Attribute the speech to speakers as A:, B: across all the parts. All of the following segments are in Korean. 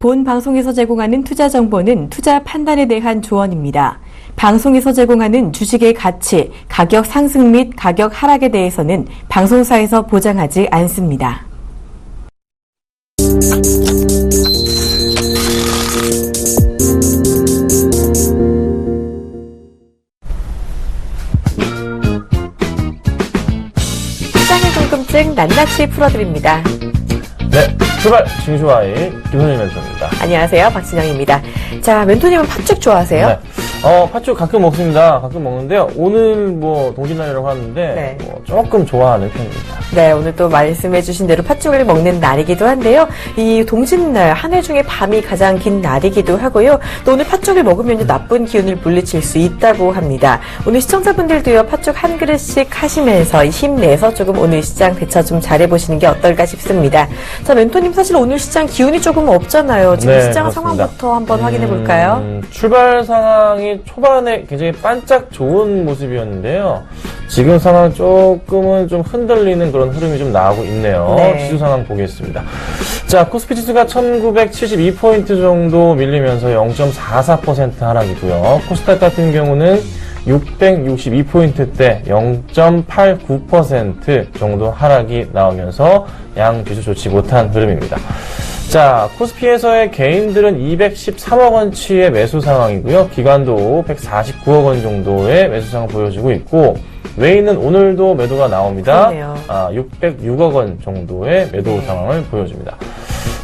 A: 본 방송에서 제공하는 투자 정보는 투자 판단에 대한 조언입니다. 방송에서 제공하는 주식의 가치, 가격 상승 및 가격 하락에 대해서는 방송사에서 보장하지 않습니다. 시장의 궁금증 낱낱이 풀어드립니다.
B: 네, 출발 증시와의 김선일 멘토입니다.
A: 안녕하세요, 박진영입니다. 자, 멘토님은 팥죽 좋아하세요?
B: 네. 팥죽 가끔 먹습니다. 가끔 먹는데요. 오늘 동짓날이라고 하는데
A: 네.
B: 조금 좋아하는 편입니다.
A: 네, 오늘 또 말씀해주신 대로 팥죽을 먹는 날이기도 한데요. 이 동짓날, 한 해 중에 밤이 가장 긴 날이기도 하고요. 또 오늘 팥죽을 먹으면 나쁜 기운을 물리칠 수 있다고 합니다. 오늘 시청자분들도요, 팥죽 한 그릇씩 하시면서 힘내서 조금 오늘 시장 대처 좀 잘해보시는 게 어떨까 싶습니다. 자, 멘토님 사실 오늘 시장 기운이 조금 없잖아요. 지금
B: 네,
A: 시장
B: 그렇습니다.
A: 상황부터 한번 확인해 볼까요?
B: 출발 상황이 초반에 굉장히 반짝 좋은 모습이었는데요. 지금 상황 조금은 좀 흔들리는 그런 흐름이 좀 나오고 있네요.
A: 네.
B: 지수 상황 보겠습니다. 자, 코스피 지수가 1972포인트 정도 밀리면서 0.44% 하락이고요. 코스닥 같은 경우는 662포인트대 0.89% 정도 하락이 나오면서 양 지수 좋지 못한 흐름입니다. 자, 코스피에서의 개인들은 213억 원치의 매수 상황이고요. 기관도 149억 원 정도의 매수 상황 보여주고 있고, 외인은 오늘도 매도가 나옵니다. 606억 원 정도의 매도 상황을 보여줍니다.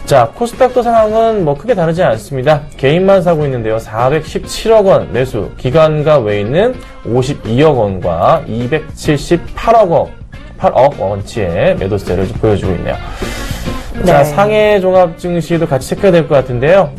B: 자, 코스닥도 상황은 크게 다르지 않습니다. 개인만 사고 있는데요. 417억 원 매수, 기관과 외인은 52억 원과 278억 원치의 매도세를 보여주고 있네요. 자,
A: 네.
B: 상해 종합 증시도 같이 체크해야 될 것 같은데요.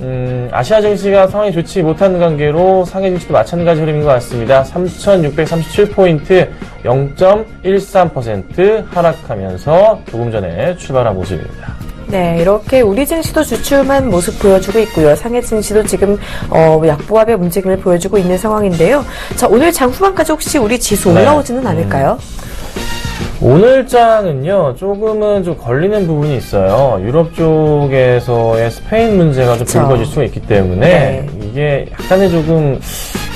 B: 아시아 증시가 상황이 좋지 못한 관계로 상해 증시도 마찬가지 흐름인 것 같습니다. 3,637포인트 0.13% 하락하면서 조금 전에 출발한 모습입니다.
A: 네, 이렇게 우리 증시도 주춤한 모습 보여주고 있고요. 상해 증시도 지금 약보합의 움직임을 보여주고 있는 상황인데요. 자, 오늘 장 후반까지 혹시 우리 지수 올라오지는 않을까요?
B: 오늘 장은요, 조금은 좀 걸리는 부분이 있어요. 유럽 쪽에서의 스페인 문제가 좀 불거질 수가 있기 때문에,
A: 네.
B: 이게 약간의 조금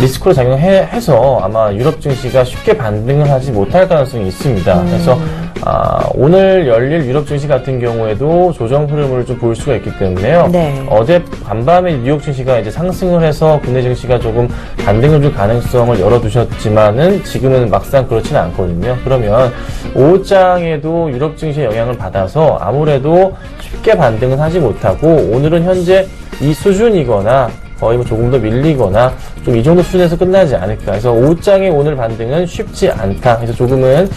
B: 리스크로 작용해서 아마 유럽 증시가 쉽게 반등을 하지 못할 가능성이 있습니다. 그래서, 오늘 열릴 유럽 증시 같은 경우에도 조정 흐름을 좀 보일 수가 있기 때문에요.
A: 네.
B: 어제 간밤에 뉴욕 증시가 이제 상승을 해서 국내 증시가 조금 반등을 줄 가능성을 열어두셨지만은 지금은 막상 그렇지는 않거든요. 그러면 오후장에도 유럽 증시의 영향을 받아서 아무래도 쉽게 반등은 하지 못하고 오늘은 현재 이 수준이거나 거의 조금 더 밀리거나 좀 이 정도 수준에서 끝나지 않을까. 그래서 오후장에 오늘 반등은 쉽지 않다. 그래서 조금은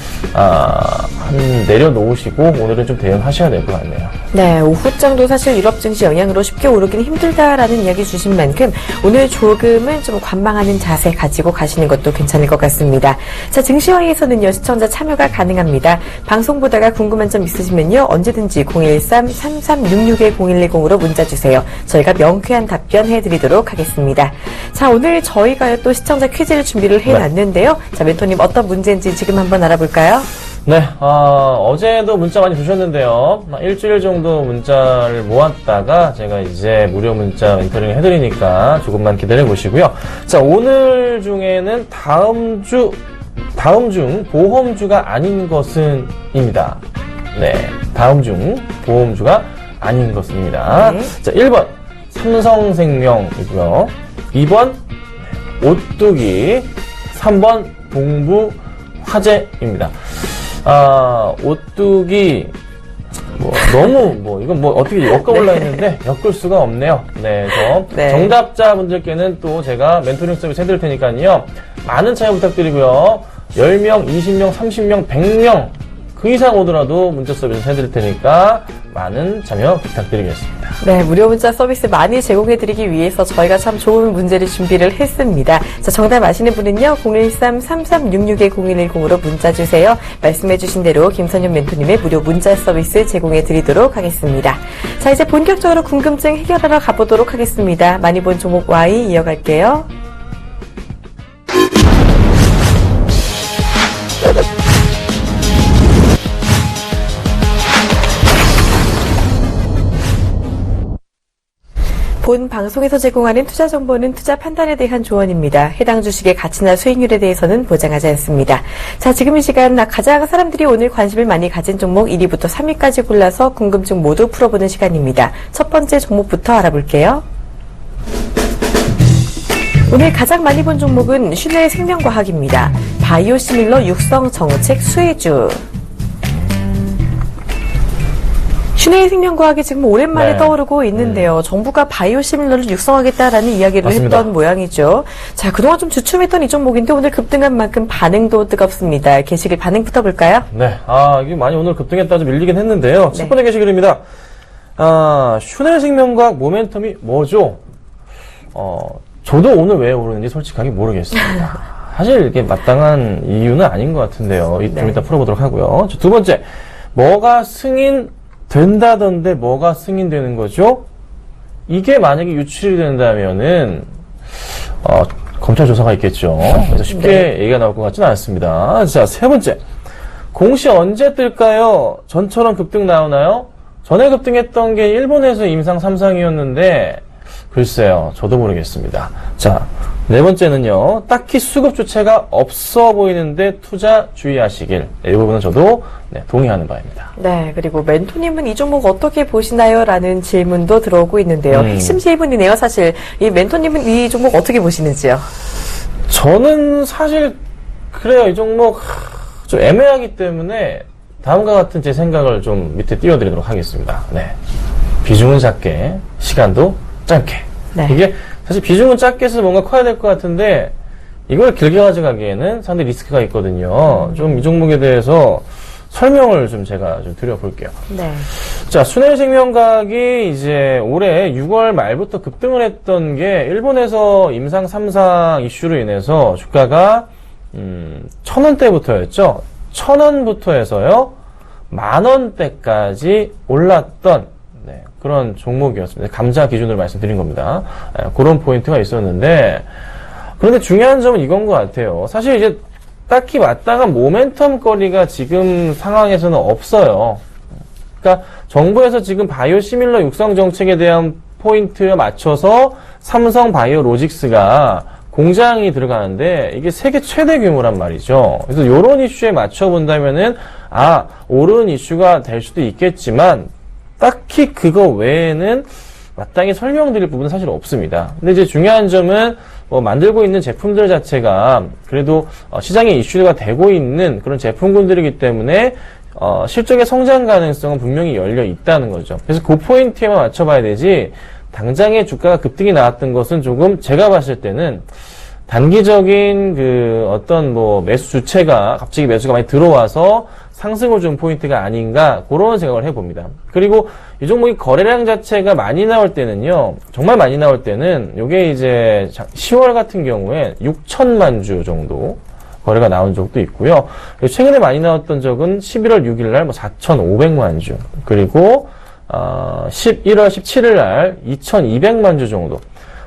B: 내려놓으시고 오늘은 좀 대응하셔야 될 것 같네요.
A: 네, 오후장도 사실 유럽 증시 영향으로 쉽게 오르기는 힘들다라는 이야기 주신 만큼 오늘 조금은 좀 관망하는 자세 가지고 가시는 것도 괜찮을 것 같습니다. 자, 증시화에서는요, 시청자 참여가 가능합니다. 방송 보다가 궁금한 점 있으시면요, 언제든지 013-3366-0110으로 문자 주세요. 저희가 명쾌한 답변 해드리도록 하겠습니다. 자, 오늘 저희가 또 시청자 퀴즈를 준비를 해놨는데요. 자, 멘토님 어떤 문제인지 지금 한번 알아볼까요?
B: 네, 어제도 문자 많이 주셨는데요. 일주일 정도 문자를 모았다가 제가 이제 무료 문자 멘토링 해드리니까 조금만 기다려 보시고요. 자, 오늘 중에는 다음 중 보험주가 아닌 것은입니다. 네, 다음 중 보험주가 아닌 것입니다.
A: 네.
B: 자, 1번 삼성생명이고요. 2번 오뚜기, 3번 동부화재입니다. 오뚜기, 이건 어떻게 엮어볼라 했는데, 엮을 수가 없네요. 네, 그래서
A: 네.
B: 정답자분들께는 또 제가 멘토링 서비스 해드릴 테니까요. 많은 참여 부탁드리고요. 10명, 20명, 30명, 100명, 그 이상 오더라도 문자 서비스 해드릴 테니까 많은 참여 부탁드리겠습니다.
A: 네, 무료 문자 서비스 많이 제공해드리기 위해서 저희가 참 좋은 문제를 준비를 했습니다. 자, 정답 아시는 분은요, 013-3366-0110으로 문자 주세요. 말씀해주신 대로 김선현 멘토님의 무료 문자 서비스 제공해드리도록 하겠습니다. 자, 이제 본격적으로 궁금증 해결하러 가보도록 하겠습니다. 많이 본 종목 Y 이어갈게요. 본 방송에서 제공하는 투자 정보는 투자 판단에 대한 조언입니다. 해당 주식의 가치나 수익률에 대해서는 보장하지 않습니다. 자, 지금 이 시간 가장 사람들이 오늘 관심을 많이 가진 종목 1위부터 3위까지 골라서 궁금증 모두 풀어보는 시간입니다. 첫 번째 종목부터 알아볼게요. 오늘 가장 많이 본 종목은 슈넬 생명과학입니다. 바이오시밀러 육성 정책 수혜주. 슈네일 생명과학이 지금 오랜만에
B: 네.
A: 떠오르고 있는데요. 정부가 바이오시밀러를 육성하겠다라는 이야기를
B: 맞습니다.
A: 했던 모양이죠. 자, 그동안 좀 주춤했던 이 종목인데 오늘 급등한 만큼 반응도 뜨겁습니다. 게시글 반응부터 볼까요?
B: 네. 이게 많이 오늘 급등했다 좀 밀리긴 했는데요. 첫
A: 네.
B: 번째 게시글입니다. 슈넬 생명과학 모멘텀이 뭐죠? 저도 오늘 왜 오르는지 솔직하게 모르겠습니다. 사실 이게 마땅한 이유는 아닌 것 같은데요. 좀
A: 네.
B: 이따 풀어보도록 하고요. 두 번째, 뭐가 승인 된다던데 뭐가 승인되는 거죠? 이게 만약에 유출이 된다면은 검찰 조사가 있겠죠. 그래서 쉽게
A: 네.
B: 얘기가 나올 것 같지는 않습니다. 자, 세 번째, 공시 언제 뜰까요? 전처럼 급등 나오나요? 전에 급등했던 게 일본에서 임상 3상이었는데 글쎄요, 저도 모르겠습니다. 자, 네 번째는요, 딱히 수급 주체가 없어 보이는데 투자 주의하시길. 이 부분은 저도 동의하는 바입니다.
A: 네, 그리고 멘토님은 이 종목 어떻게 보시나요? 라는 질문도 들어오고 있는데요. 핵심 질문이네요, 사실. 이 멘토님은 이 종목 어떻게 보시는지요?
B: 저는 사실 그래요. 이 종목 좀 애매하기 때문에 다음과 같은 제 생각을 좀 밑에 띄워드리도록 하겠습니다. 네, 비중은 작게, 시간도 짧게.
A: 네.
B: 이게 사실 비중은 작게 해서 뭔가 커야 될 것 같은데 이걸 길게 가져가기에는 상당히 리스크가 있거든요. 좀 이 종목에 대해서 설명을 좀 제가 좀 드려볼게요.
A: 네.
B: 자, 슈넬 생명과학이 이제 올해 6월 말부터 급등을 했던 게 일본에서 임상 3상 이슈로 인해서 주가가 1,000원대부터였죠. 1,000원부터 해서요 10,000원대까지 올랐던 그런 종목이었습니다. 감자 기준으로 말씀드린 겁니다. 그런 포인트가 있었는데, 그런데 중요한 점은 이건 것 같아요. 사실 이제 딱히 마땅한 모멘텀 거리가 지금 상황에서는 없어요. 그러니까 정부에서 지금 바이오시밀러 육성 정책에 대한 포인트에 맞춰서 삼성 바이오로직스가 공장이 들어가는데 이게 세계 최대 규모란 말이죠. 그래서 이런 이슈에 맞춰 본다면은 옳은 이슈가 될 수도 있겠지만 딱히 그거 외에는 마땅히 설명드릴 부분은 사실 없습니다. 근데 이제 중요한 점은 만들고 있는 제품들 자체가 그래도 시장에 이슈가 되고 있는 그런 제품군들이기 때문에 실적의 성장 가능성은 분명히 열려 있다는 거죠. 그래서 그 포인트에만 맞춰봐야 되지 당장의 주가가 급등이 나왔던 것은 조금 제가 봤을 때는 단기적인 매수 주체가 갑자기 매수가 많이 들어와서 상승을 준 포인트가 아닌가 그런 생각을 해봅니다. 그리고 이 종목이 거래량 자체가 많이 나올 때는요, 정말 많이 나올 때는 이게 이제 10월 같은 경우에 6천만 주 정도 거래가 나온 적도 있고요. 최근에 많이 나왔던 적은 11월 6일 날 4,500만 주, 그리고 11월 17일 날 2,200만 주 정도.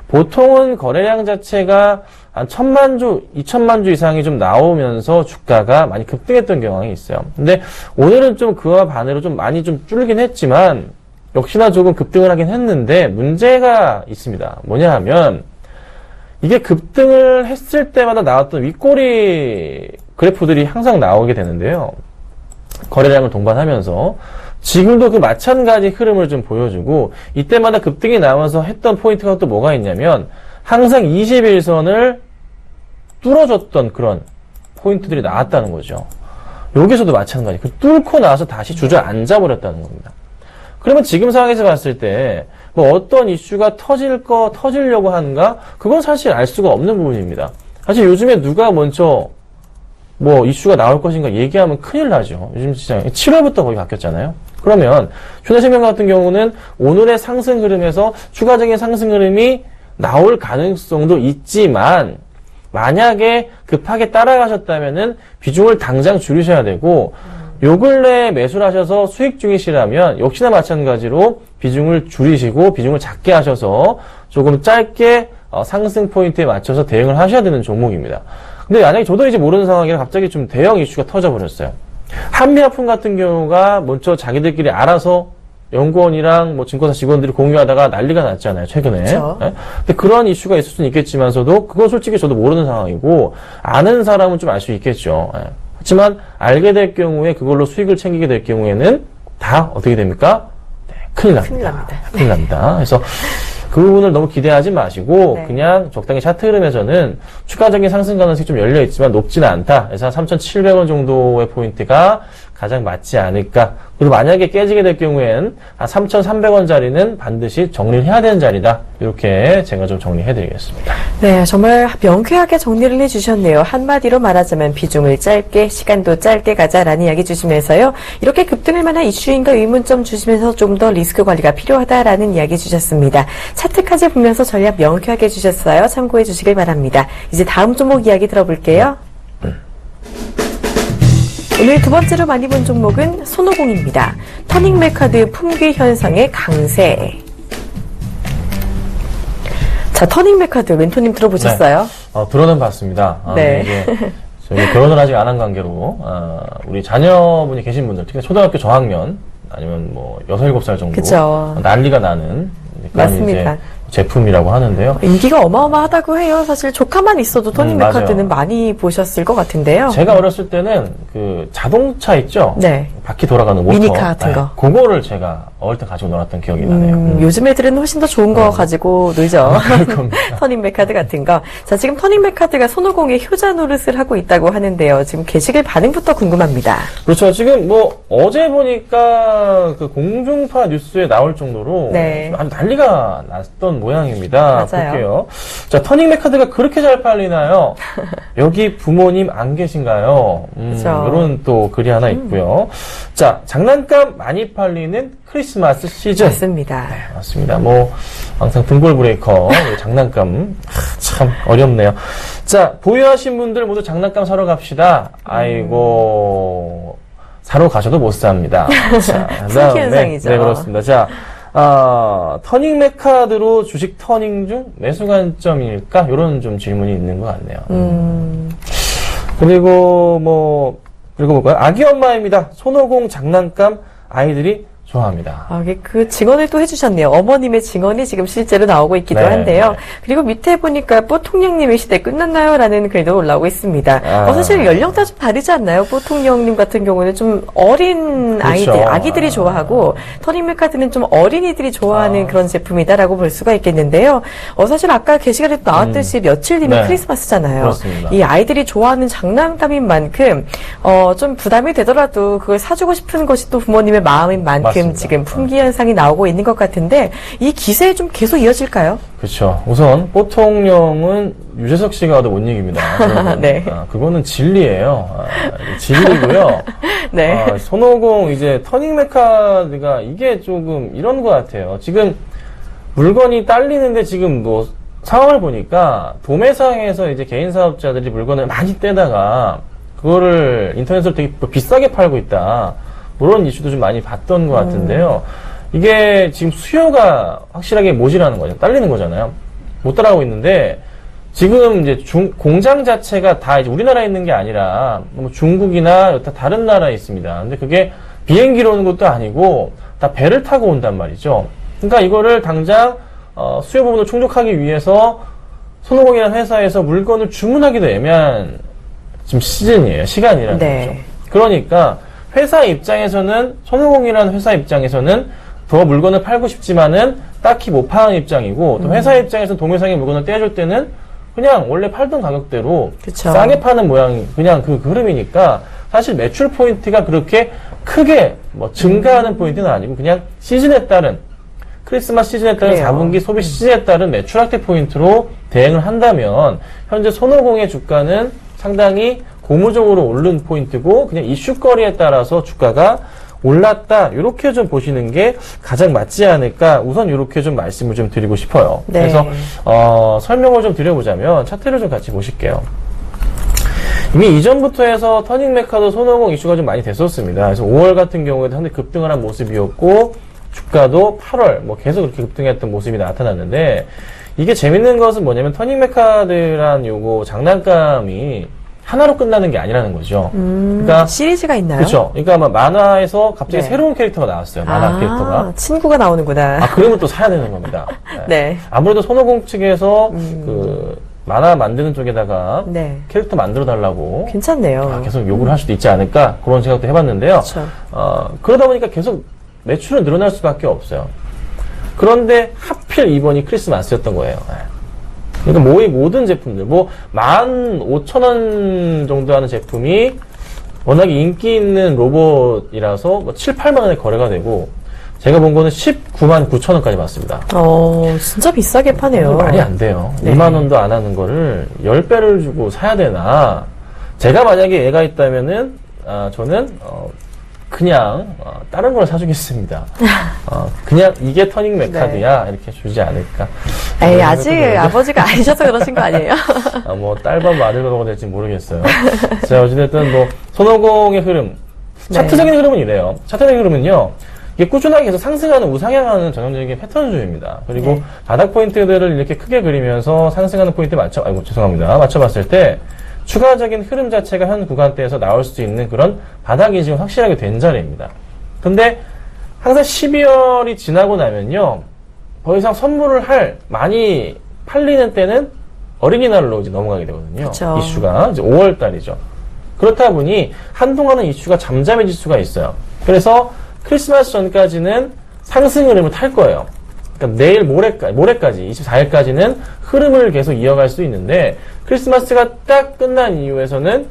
B: 보통은 거래량 자체가 한 1,000만 주, 2,000만 주 이상이 좀 나오면서 주가가 많이 급등했던 경향이 있어요. 근데 오늘은 좀 그와 반대로 좀 많이 좀 줄긴 했지만 역시나 조금 급등을 하긴 했는데 문제가 있습니다. 뭐냐 하면 이게 급등을 했을 때마다 나왔던 윗꼬리 그래프들이 항상 나오게 되는데요. 거래량을 동반하면서 지금도 그 마찬가지 흐름을 좀 보여주고 이때마다 급등이 나와서 했던 포인트가 또 뭐가 있냐면 항상 21선을 뚫어줬던 그런 포인트들이 나왔다는 거죠. 여기서도 마찬가지. 뚫고 나서 다시 주저앉아 버렸다는 겁니다. 그러면 지금 상황에서 봤을 때 어떤 이슈가 터지려고 하는가? 그건 사실 알 수가 없는 부분입니다. 사실 요즘에 누가 먼저 이슈가 나올 것인가 얘기하면 큰일 나죠. 요즘 시장에 7월부터 거의 바뀌었잖아요. 그러면 슈넬생명 같은 경우는 오늘의 상승 흐름에서 추가적인 상승 흐름이 나올 가능성도 있지만 만약에 급하게 따라가셨다면은 비중을 당장 줄이셔야 되고 요 근래에 매수를 하셔서 수익 중이시라면 역시나 마찬가지로 비중을 줄이시고 비중을 작게 하셔서 조금 짧게 상승 포인트에 맞춰서 대응을 하셔야 되는 종목입니다. 근데 만약에 저도 이제 모르는 상황이라 갑자기 좀 대형 이슈가 터져버렸어요. 한미화품 같은 경우가 먼저 자기들끼리 알아서 연구원이랑 뭐 증권사 직원들이 공유하다가 난리가 났잖아요, 최근에.
A: 그쵸.
B: 예? 근데 그런 이슈가 있을 수는 있겠지만서도, 그건 솔직히 저도 모르는 상황이고, 아는 사람은 좀 알 수 있겠죠. 예. 하지만, 알게 될 경우에 그걸로 수익을 챙기게 될 경우에는, 다 어떻게 됩니까? 네, 큰일 납니다.
A: 큰일 납니다.
B: 큰일 납니다. 그래서, 그 부분을 너무 기대하지 마시고
A: 네.
B: 그냥 적당히 차트 흐름에서는 추가적인 상승 가능성이 좀 열려 있지만 높지는 않다. 그래서 한 3,700원 정도의 포인트가 가장 맞지 않을까. 그리고 만약에 깨지게 될 경우엔 한 3,300원짜리는 반드시 정리를 해야 되는 자리다. 이렇게 제가 좀 정리해드리겠습니다.
A: 네, 정말 명쾌하게 정리를 해주셨네요. 한마디로 말하자면 비중을 짧게, 시간도 짧게 가자라는 이야기 주시면서요. 이렇게 급등할 만한 이슈인가 의문점 주시면서 좀 더 리스크 관리가 필요하다라는 이야기 주셨습니다. 차트까지 보면서 전략 명쾌하게 주셨어요. 참고해 주시길 바랍니다. 이제 다음 종목 이야기 들어볼게요. 오늘 두 번째로 많이 본 종목은 손오공입니다. 터닝 메카드 품귀 현상의 강세. 자, 터닝 메카드 멘토님 들어보셨어요?
B: 들어는 봤습니다.
A: 네.
B: 이제 저희 결혼을 아직 안 한 관계로 우리 자녀분이 계신 분들, 특히 초등학교 저학년 아니면 뭐 6, 7살 정도
A: 그쵸.
B: 난리가 나는 그런
A: 맞습니다.
B: 이제 제품이라고 하는데요.
A: 인기가 어마어마하다고 해요. 사실 조카만 있어도 터닝
B: 맞아요.
A: 메카드는 많이 보셨을 것 같은데요.
B: 제가 어렸을 때는 그 자동차 있죠?
A: 네.
B: 바퀴 돌아가는 모터.
A: 미니카 같은 거.
B: 그거를 제가 어릴 때 가지고 놀았던 기억이 나네요.
A: 요즘 애들은 훨씬 더 좋은 거 가지고 놀죠.
B: 그럴 겁니다.
A: 터닝 메카드 같은 거. 자, 지금 터닝 메카드가 손오공의 효자 노릇을 하고 있다고 하는데요. 지금 게시글 반응부터 궁금합니다.
B: 그렇죠. 지금 뭐 어제 보니까 그 공중파 뉴스에 나올 정도로
A: 네.
B: 아주 난리가 났던 모양입니다.
A: 맞아요.
B: 볼게요. 자, 터닝 메카드가 그렇게 잘 팔리나요? 여기 부모님 안 계신가요?
A: 그쵸.
B: 이런 또 글이 하나 있고요. 자, 장난감 많이 팔리는 크리스마스 시즌.
A: 맞습니다.
B: 맞습니다. 뭐 항상 등골 브레이커 장난감 참 어렵네요. 자, 보유하신 분들 모두 장난감 사러 갑시다. 아이고 사러 가셔도 못 삽니다. 자,
A: 품귀 현상이죠.
B: 네, 그렇습니다. 자, 터닝 메카드로 주식 터닝 중 매수 관점일까? 이런 좀 질문이 있는 것 같네요. 그리고 볼까요? 아기 엄마입니다. 손오공 장난감 아이들이 좋아합니다.
A: 그 증언을 또 해주셨네요. 어머님의 증언이 지금 실제로 나오고 있기도
B: 네.
A: 한데요. 그리고 밑에 보니까 뽀통령님의 시대 끝났나요? 라는 글도 올라오고 있습니다. 사실 연령대가 좀 다르지 않나요? 뽀통령님 같은 경우는 좀 어린
B: 그렇죠.
A: 아기들이 좋아하고, 터닝 메카드는 좀 어린이들이 좋아하는 그런 제품이다라고 볼 수가 있겠는데요. 사실 아까 게시글에 나왔듯이 며칠 뒤면
B: 네.
A: 크리스마스잖아요.
B: 그렇습니다.
A: 이 아이들이 좋아하는 장난감인 만큼, 좀 부담이 되더라도 그걸 사주고 싶은 것이 또 부모님의 마음인 만큼
B: 맞습니다.
A: 지금 품귀 현상이 나오고 있는 것 같은데 이 기세 좀 계속 이어질까요?
B: 그렇죠. 우선 뽀통령은 유재석 씨가 와도 못 이깁니다.
A: 네.
B: 그거는 진리예요. 진리고요.
A: 네.
B: 손오공 이제 터닝 메카드가 이게 조금 이런 것 같아요. 지금 물건이 딸리는데 지금 뭐 상황을 보니까 도매상에서 이제 개인 사업자들이 물건을 많이 떼다가 그거를 인터넷으로 되게 비싸게 팔고 있다. 그런 이슈도 좀 많이 봤던 것 같은데요. 이게 지금 수요가 확실하게 모자라는 거죠. 딸리는 거잖아요. 못 따라가고 있는데 지금 이제 공장 자체가 다 이제 우리나라에 있는 게 아니라 뭐 중국이나 여타 다른 나라에 있습니다. 근데 그게 비행기로 오는 것도 아니고 다 배를 타고 온단 말이죠. 그러니까 이거를 당장 수요 부분을 충족하기 위해서 손오공이라는 회사에서 물건을 주문하기도 애매한 지금 시즌이에요. 시간이라는
A: 네.
B: 거죠. 그러니까 회사 입장에서는 손오공이라는 회사 입장에서는 더 물건을 팔고 싶지만은 딱히 못 파는 입장이고 또 회사 입장에서는 도매상의 물건을 떼줄 때는 그냥 원래 팔던 가격대로
A: 그쵸.
B: 싸게 파는 모양이 그냥 그 흐름이니까 사실 매출 포인트가 그렇게 크게 뭐 증가하는 포인트는 아니고 그냥 시즌에 따른 크리스마스 시즌에 따른
A: 그래요.
B: 4분기 소비 시즌에 따른 매출 확대 포인트로 대응을 한다면 현재 손오공의 주가는 상당히 고무적으로 오른 포인트고 그냥 이슈거리에 따라서 주가가 올랐다 이렇게 좀 보시는 게 가장 맞지 않을까 우선 이렇게 좀 말씀을 좀 드리고 싶어요.
A: 네.
B: 그래서 설명을 좀 드려보자면 차트를 좀 같이 보실게요. 이미 이전부터 해서 터닝 메카드 손오공 이슈가 좀 많이 됐었습니다. 그래서 5월 같은 경우에도 상당히 급등을 한 모습이었고 주가도 8월 뭐 계속 그렇게 급등했던 모습이 나타났는데 이게 재밌는 것은 뭐냐면 터닝 메카드란 요거 장난감이 하나로 끝나는 게 아니라는 거죠. 그러니까
A: 시리즈가 있나요?
B: 그렇죠. 그러니까 아마 만화에서 갑자기
A: 네.
B: 새로운 캐릭터가 나왔어요. 만화 캐릭터가.
A: 친구가 나오는구나.
B: 그러면 또 사야 되는 겁니다.
A: 네.
B: 아무래도 손오공 측에서 그 만화 만드는 쪽에다가
A: 네.
B: 캐릭터 만들어 달라고
A: 괜찮네요.
B: 계속 요구를 할 수도 있지 않을까 그런 생각도 해봤는데요.
A: 그렇죠.
B: 그러다 보니까 계속 매출은 늘어날 수밖에 없어요. 그런데 하필 이번이 크리스마스였던 거예요. 그러니까 모든 제품들, 15,000원 정도 하는 제품이 워낙에 인기 있는 로봇이라서 7, 8만 원에 거래가 되고, 제가 본 거는 19만 9천 원까지 봤습니다.
A: 진짜 비싸게 파네요.
B: 말이 안 돼요.
A: 네.
B: 2만 원도 안 하는 거를 10배를 주고 사야 되나. 제가 만약에 애가 있다면은, 저는, 그냥 다른 걸 사주겠습니다. 그냥 이게 터닝 메카드야 이렇게 주지 않을까.
A: 에이, 아직 아버지가 아니셔서 그러신 거 아니에요?
B: 딸밥 아들밥가 될지 모르겠어요. 자, 어찌됐든 손오공의 흐름, 차트적인 흐름은 이래요. 차트적인 흐름은요. 이게 꾸준하게 계속 상승하는 우상향하는 전형적인 패턴주의입니다. 그리고
A: 네.
B: 바닥 포인트들을 이렇게 크게 그리면서 상승하는 포인트 맞춰봤을 때 추가적인 흐름 자체가 현 구간대에서 나올 수 있는 그런 바닥이 지금 확실하게 된 자리입니다. 근데 항상 12월이 지나고 나면요, 더 이상 선물을 많이 팔리는 때는 어린이날로 이제 넘어가게 되거든요.
A: 그쵸.
B: 이슈가 이제 5월 달이죠. 그렇다 보니 한동안은 이슈가 잠잠해질 수가 있어요. 그래서 크리스마스 전까지는 상승 흐름을 탈 거예요. 그러니까 내일 모레까지 24일까지는 흐름을 계속 이어갈 수 있는데 크리스마스가 딱 끝난 이후에서는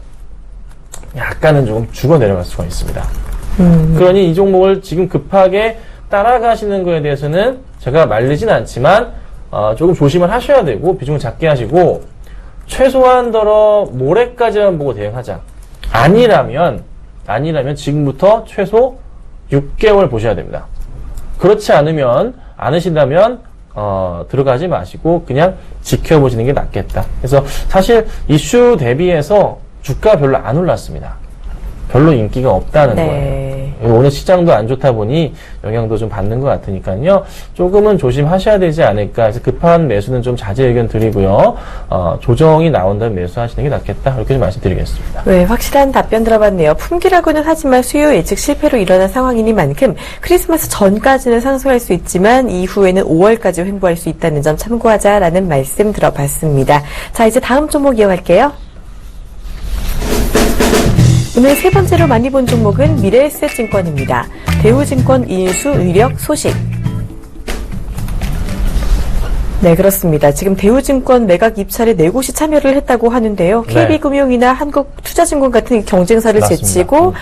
B: 약간은 조금 죽어 내려갈 수가 있습니다. 그러니 이 종목을 지금 급하게 따라가시는 거에 대해서는 제가 말리진 않지만 조금 조심을 하셔야 되고 비중을 작게 하시고 최소한더러 모레까지만 보고 대응하자. 아니라면 지금부터 최소 6개월 보셔야 됩니다. 그렇지 않으신다면 들어가지 마시고 그냥 지켜보시는 게 낫겠다. 그래서 사실 이슈 대비해서 주가 별로 안 올랐습니다. 별로 인기가 없다는
A: 네.
B: 거예요. 오늘 시장도 안 좋다 보니 영향도 좀 받는 것 같으니까요. 조금은 조심하셔야 되지 않을까 해서 급한 매수는 좀 자제 의견 드리고요. 조정이 나온다면 매수하시는 게 낫겠다. 이렇게 좀 말씀드리겠습니다.
A: 네, 확실한 답변 들어봤네요. 품귀라고는 하지만 수요 예측 실패로 일어난 상황이니만큼 크리스마스 전까지는 상승할 수 있지만 이후에는 5월까지 횡보할 수 있다는 점 참고하자라는 말씀 들어봤습니다. 자, 이제 다음 종목 이어갈게요. 오늘 세 번째로 많이 본 종목은 미래에셋증권입니다. 대우증권 인수 의력 소식. 네, 그렇습니다. 지금 대우증권 매각 입찰에 4곳이 참여를 했다고 하는데요.
B: 네.
A: KB금융이나 한국투자증권 같은 경쟁사를
B: 맞습니다.
A: 제치고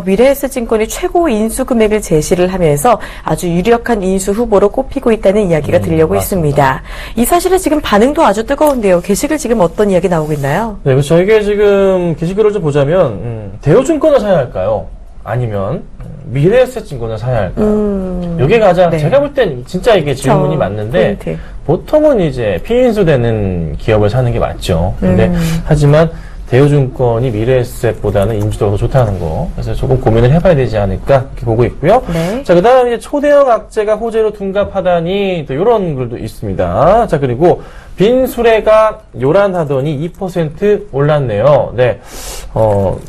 A: 미래에셋증권이 최고 인수 금액을 제시를 하면서 아주 유력한 인수 후보로 꼽히고 있다는 이야기가 들려오고
B: 맞습니다.
A: 있습니다. 이 사실은 지금 반응도 아주 뜨거운데요. 게시글 지금 어떤 이야기 나오고 있나요?
B: 네, 그래서 저에게 지금 게시글을 좀 보자면 대우증권을 사야 할까요? 아니면 미래에셋증권을 사야 할까요? 이게 가장
A: 네.
B: 제가 볼 땐 진짜 이게 질문이 맞는데
A: 포인트.
B: 보통은 이제 피인수되는 기업을 사는 게 맞죠. 근데 하지만 대우증권이 미래에셋보다는 인지도가 더 좋다는 거. 그래서 조금 고민을 해봐야 되지 않을까 이렇게 보고 있고요.
A: 네.
B: 자, 그다음 이제 초대형 악재가 호재로 둔갑하다니 또 이런 글도 있습니다. 자, 그리고 빈수레가 요란하더니 2% 올랐네요. 네,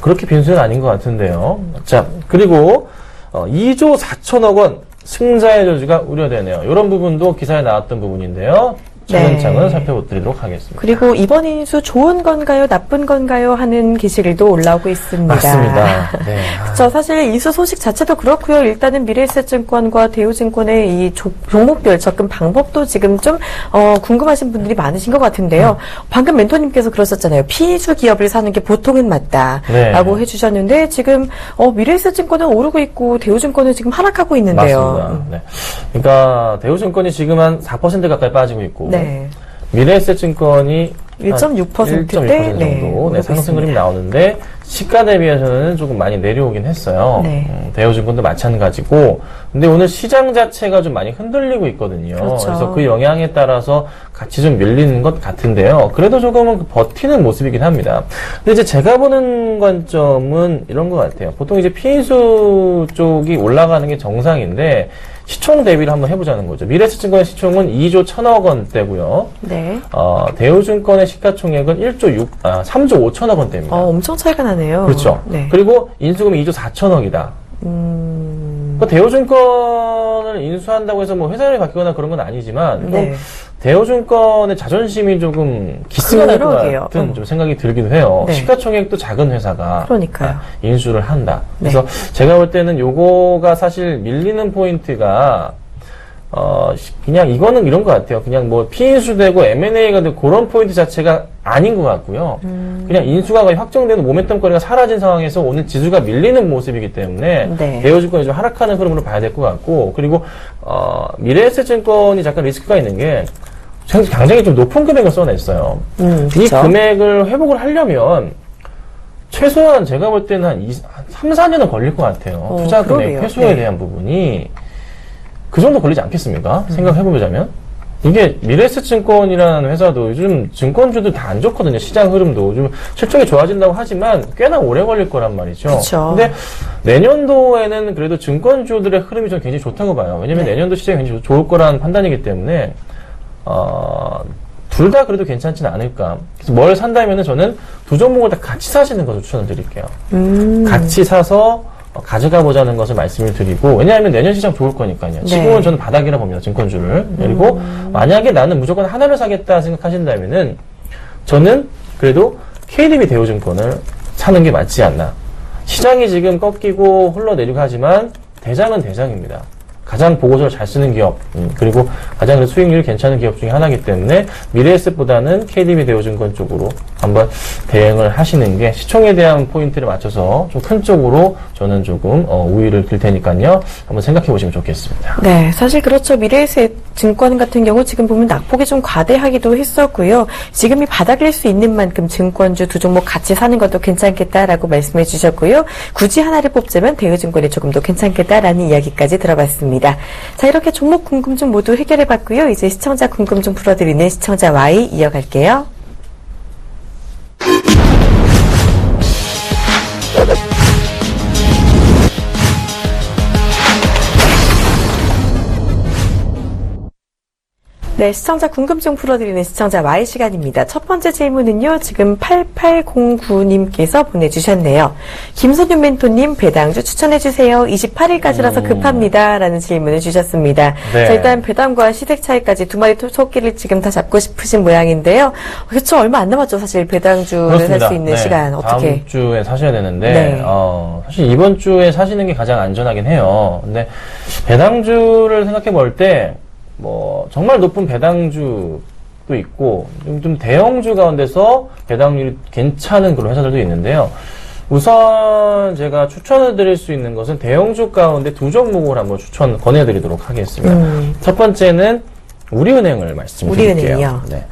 B: 그렇게 빈수레는 아닌 것 같은데요. 자, 그리고 2조 4천억 원 승자의 저주가 우려되네요. 이런 부분도 기사에 나왔던 부분인데요. 차근차근
A: 네.
B: 살펴보도록 하겠습니다.
A: 그리고 이번 인수 좋은 건가요, 나쁜 건가요 하는 게시글도 올라오고 있습니다.
B: 맞습니다. 네.
A: 그렇죠. 사실 인수 소식 자체도 그렇고요. 일단은 미래에셋증권과 대우증권의 이 종목별 접근 방법도 지금 좀 궁금하신 분들이 많으신 것 같은데요. 방금 멘토님께서 그러셨잖아요. 피주 기업을 사는 게 보통은 맞다라고
B: 네.
A: 해주셨는데 지금 미래에셋증권은 오르고 있고 대우증권은 지금 하락하고 있는데요.
B: 맞습니다. 네. 그러니까 대우증권이 지금 한 4% 가까이 빠지고 있고
A: 네.
B: 미래에셋증권이
A: 1.6%
B: 1.6%
A: 대?
B: 정도
A: 네, 오르고
B: 상승 흐름이
A: 있습니다.
B: 나오는데 시가 대비해서는 조금 많이 내려오긴 했어요.
A: 네.
B: 대우증권도 마찬가지고 근데 오늘 시장 자체가 좀 많이 흔들리고 있거든요.
A: 그렇죠.
B: 그래서 그 영향에 따라서 같이 좀 밀리는 것 같은데요. 그래도 조금은 버티는 모습이긴 합니다. 근데 이제 제가 보는 관점은 이런 것 같아요. 보통 이제 피인수 쪽이 올라가는 게 정상인데 시총 대비를 한번 해보자는 거죠. 미래에셋증권의 시총은 2조 1천억 원대고요.
A: 네.
B: 대우증권의 시가총액은 3조 5천억 원대입니다.
A: 엄청 차이가 나네요.
B: 그렇죠.
A: 네.
B: 그리고 인수금이 2조 4천억이다. 대우증권을 인수한다고 해서 뭐 회사를 바뀌거나 그런 건 아니지만
A: 네.
B: 대우증권의 자존심이 조금 기스가 날 것
A: 그러게요.
B: 같은 좀 생각이 들기도 해요.
A: 네.
B: 시가총액도 작은 회사가
A: 그러니까요.
B: 인수를 한다.
A: 네.
B: 그래서 제가 볼 때는 요거가 사실 밀리는 포인트가 그냥 이거는 이런 것 같아요. 그냥 뭐 피인수되고 M&A가 되고 그런 포인트 자체가 아닌 것 같고요. 그냥 인수가 거의 확정되는 모멘텀거리가 사라진 상황에서 오늘 지수가 밀리는 모습이기 때문에
A: 네.
B: 대우증권이 좀 하락하는 흐름으로 봐야 될 것 같고, 그리고 미래에셋증권이 잠깐 리스크가 있는 게 굉장히 좀 높은 금액을 써냈어요. 이
A: 그쵸.
B: 금액을 회복을 하려면 최소한 제가 볼 때는 한 3, 4년은 걸릴 것 같아요. 투자 금액
A: 그러게요.
B: 회수에
A: 네.
B: 대한 부분이 그 정도 걸리지 않겠습니까? 생각해보자면. 이게 미래에셋증권이라는 회사도 요즘 증권주들 다 안 좋거든요. 시장 흐름도. 좀 실적이 좋아진다고 하지만 꽤나 오래 걸릴 거란 말이죠.
A: 그쵸.
B: 근데 내년도에는 그래도 증권주들의 흐름이 좀 굉장히 좋다고 봐요. 왜냐면
A: 네.
B: 내년도 시장이 굉장히 좋을 거라는 판단이기 때문에, 둘 다 그래도 괜찮지는 않을까. 그래서 뭘 산다면은 저는 두 종목을 다 같이 사시는 것을 추천을 드릴게요. 같이 사서 가져가 보자는 것을 말씀을 드리고, 왜냐하면 내년 시장 좋을 거니까요.
A: 네.
B: 지금은 저는 바닥이라 봅니다, 증권주를. 그리고 만약에 나는 무조건 하나를 사겠다 생각하신다면은 저는 그래도 KDB 대우증권을 사는 게 맞지 않나. 시장이 지금 꺾이고 흘러내리고 하지만 대장은 대장입니다. 가장 보고서를 잘 쓰는 기업, 그리고 가장 수익률이 괜찮은 기업 중에 하나이기 때문에 미래에셋보다는 KDB 대우증권 쪽으로 한번 대응을 하시는 게 시총에 대한 포인트를 맞춰서 좀 큰 쪽으로 저는 조금 우위를 들 테니까요. 한번 생각해 보시면 좋겠습니다.
A: 네, 사실 그렇죠. 미래에셋 증권 같은 경우 지금 보면 낙폭이 좀 과대하기도 했었고요. 지금이 바닥일 수 있는 만큼 증권주 두 종목 같이 사는 것도 괜찮겠다라고 말씀해 주셨고요. 굳이 하나를 뽑자면 대우증권이 조금 더 괜찮겠다라는 이야기까지 들어봤습니다. 자, 이렇게 종목 궁금증 모두 해결해 봤고요. 이제 시청자 궁금증 풀어드리는 시청자 Y 이어갈게요. 네, 시청자 궁금증 풀어드리는 시청자 Y 시간입니다. 첫 번째 질문은요, 지금 8809님께서 보내주셨네요. 김선윤 멘토님, 배당주 추천해주세요. 28일까지라서 급합니다. 라는 질문을 주셨습니다.
B: 네.
A: 자, 일단 배당과 시색 차이까지 두 마리 토끼를 지금 다 잡고 싶으신 모양인데요. 그렇죠. 얼마 안 남았죠. 사실 배당주를 살 수 있는 시간. 어떻게.
B: 다음 주에 사셔야 되는데,
A: 네.
B: 사실 이번 주에 사시는 게 가장 안전하긴 해요. 근데 배당주를 생각해 볼 때, 정말 높은 배당주도 있고, 좀 대형주 가운데서 배당률이 괜찮은 그런 회사들도 있는데요. 우선 제가 추천을 드릴 수 있는 것은 대형주 가운데 두 종목을 한번 권해드리도록 하겠습니다. 첫 번째는 우리은행을 말씀드릴게요.
A: 우리은행이요?
B: 네.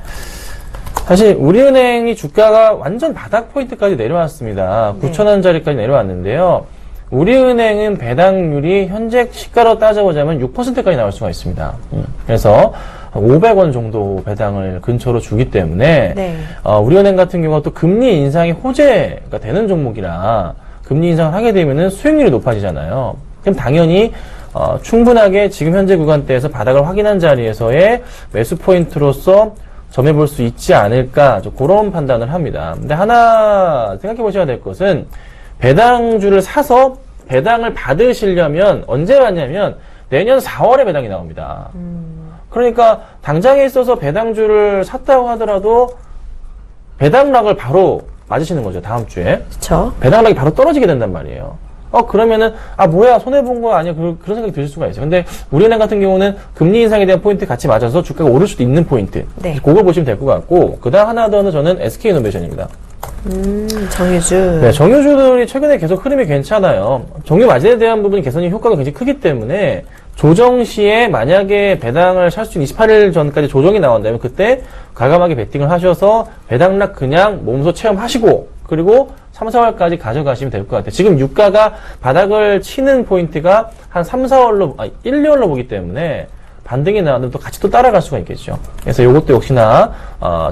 B: 사실 우리은행이 주가가 완전 바닥 포인트까지 내려왔습니다.
A: 네.
B: 9,000원짜리까지 내려왔는데요. 우리은행은 배당률이 현재 시가로 따져보자면 6%까지 나올 수가 있습니다. 그래서 500원 정도 배당을 근처로 주기 때문에
A: 네.
B: 우리은행 같은 경우가 또 금리 인상이 호재가 되는 종목이라 금리 인상을 하게 되면은 수익률이 높아지잖아요. 그럼 당연히 충분하게 지금 현재 구간대에서 바닥을 확인한 자리에서의 매수 포인트로서 점해볼 수 있지 않을까, 그런 판단을 합니다. 근데 하나 생각해 보셔야 될 것은 배당주를 사서 배당을 받으시려면 언제 받냐면 내년 4월에 배당이 나옵니다. 그러니까 당장에 있어서 배당주를 샀다고 하더라도 배당락을 바로 맞으시는 거죠. 다음 주에.
A: 그렇죠.
B: 배당락이 바로 떨어지게 된단 말이에요. 그러면은 뭐야, 손해본 거 아니야, 그런 생각이 드실 수가 있어요. 근데 우리은행 같은 경우는 금리 인상에 대한 포인트 같이 맞아서 주가가 오를 수도 있는 포인트.
A: 네.
B: 그걸 보시면 될 것 같고, 그 다음 하나 더는 저는 SK이노베이션입니다.
A: 정유주.
B: 네, 정유주들이 최근에 계속 흐름이 괜찮아요. 정유 마진에 대한 부분이 개선이 효과가 굉장히 크기 때문에 조정 시에 만약에 배당을 살 수 있는 28일 전까지 조정이 나온다면 그때 과감하게 베팅을 하셔서 배당락 그냥 몸소 체험하시고, 그리고 3, 4월까지 가져가시면 될 것 같아요. 지금 유가가 바닥을 치는 포인트가 한 3, 4월로, 1, 2월로 보기 때문에 반등이 나와도 또 같이 또 따라갈 수가 있겠죠. 그래서 이것도 역시나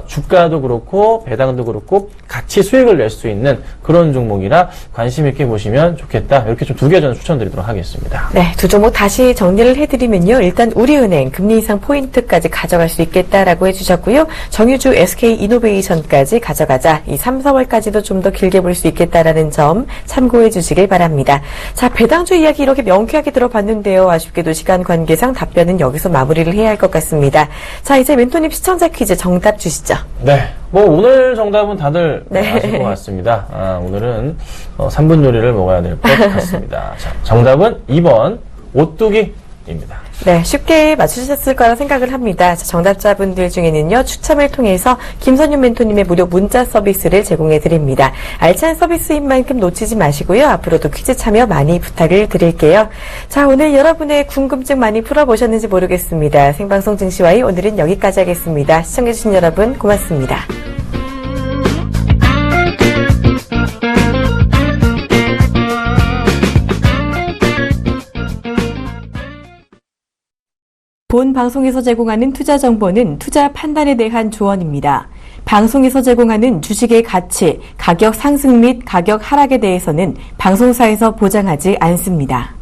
B: 주가도 그렇고 배당도 그렇고 같이 수익을 낼 수 있는 그런 종목이라 관심 있게 보시면 좋겠다. 이렇게 좀 두 개 저는 추천드리도록 하겠습니다.
A: 네, 두 종목 다시 정리를 해드리면요. 일단 우리은행 금리 인상 포인트까지 가져갈 수 있겠다라고 해주셨고요. 정유주 SK이노베이션까지 가져가자. 이 3, 4월까지도 좀 더 길게 볼 수 있겠다라는 점 참고해 주시길 바랍니다. 자, 배당주 이야기 이렇게 명쾌하게 들어봤는데요. 아쉽게도 시간 관계상 답변은 여기서 마무리를 해야 할 것 같습니다. 자, 이제 멘토님 시청자 퀴즈 정답 주시죠.
B: 네. 오늘 정답은 다들
A: 네.
B: 아실 것 같습니다. 오늘은 3분 요리를 먹어야 될 것 같습니다. 자, 정답은 2번 오뚜기입니다.
A: 네, 쉽게 맞추셨을 거라 생각을 합니다. 자, 정답자분들 중에는요, 추첨을 통해서 김선윤 멘토님의 무료 문자 서비스를 제공해 드립니다. 알찬 서비스인 만큼 놓치지 마시고요. 앞으로도 퀴즈 참여 많이 부탁을 드릴게요. 자, 오늘 여러분의 궁금증 많이 풀어보셨는지 모르겠습니다. 생방송 증시와이 오늘은 여기까지 하겠습니다. 시청해주신 여러분 고맙습니다. 본 방송에서 제공하는 투자 정보는 투자 판단에 대한 조언입니다. 방송에서 제공하는 주식의 가치, 가격 상승 및 가격 하락에 대해서는 방송사에서 보장하지 않습니다.